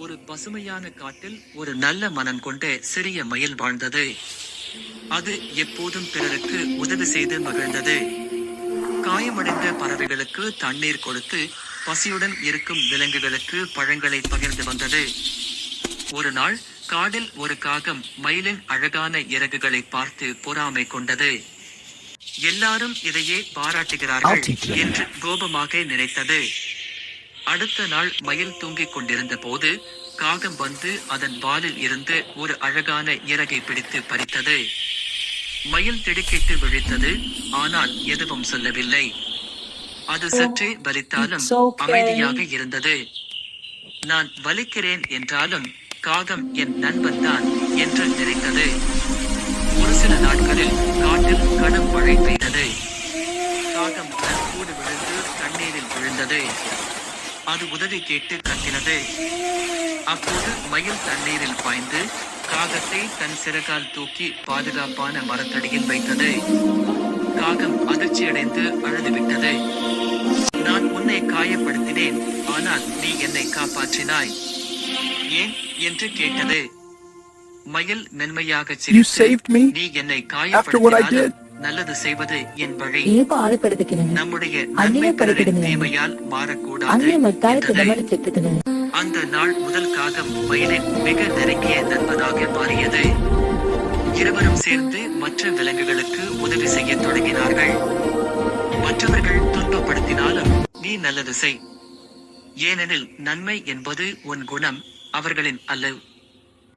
ஒரு பசுமையான காட்டில் ஒரு நல்ல மனம் கொண்ட சிறிய மயில் வாழ்ந்தது. அது எப்போதும் பிறருக்கு உதவி செய்து மகிழ்ந்தது. காயமடைந்த பறவைகளுக்கு தண்ணீர் கொடுத்து, பசியுடன் இருக்கும் விலங்குகளுக்கு பழங்களை பகிர்ந்து வந்தது. ஒரு நாள் காடில் ஒரு காகம் மயிலின் அழகான இறகுகளை பார்த்து பொறாமை கொண்டது. எல்லாரும் இதையே பாராட்டுகிறார்கள் என்று கோபமாக நினைத்தது. அடுத்த நாள் மயில் தூங்கிக் கொண்டிருந்த போது காகம் வந்து அதன் வாலில் இருந்து ஒரு அழகான இறகை பிடித்து பறித்தது. மயில் திடுக்கிட்டு விழித்தது, ஆனால் எதுவும் சொல்லவில்லை. அது சற்றே வலித்தாலும் அமைதியாக இருந்தது. நான் வலிக்கிறேன் என்றாலும் காகம் என் நண்பன் தான் என்று நினைத்தது. ஒரு சில நாட்களில் காட்டில் கடும் மழை பெய்தது. காகம் தன் கூடு விழுந்து தண்ணீரில் விழுந்தது. அது உதவி கேட்டு கத்தினது. அப்போது மயில் தண்ணீரில் பாய்ந்து காகத்தை தன் சிறகால் தூக்கி பாதுகாப்பான மரத்தடியில் வைத்தது. காகம் அதிர்ச்சியடைந்து அழுதுவிட்டது. நான் உன்னை காயப்படுத்தினேன், ஆனால் நீ என்னை காப்பாற்றினாய். ஏன் என்று கேட்டது. மயில் மென்மையாக சிரித்து, நீ என்னை காயப்படுத்தினாலும் நல்லது செய்வது என் வழி. நம்முடைய நன்மை பிறரின் தீமையால் மாறக்கூடாது. அந்த நாள் முதல் காகம் மயிலின் மிக நெருங்கிய நண்பனாக மாறியது. இருவரும் சேர்ந்து மற்ற விலங்குகளுக்கு உதவி செய்ய தொடங்கினார்கள். மற்றவர்கள் துன்பப்படுத்தினாலும் நீ நல்லது செய், ஏனெனில் நன்மை என்பது உன் குணம், அவர்களின் அல்ல.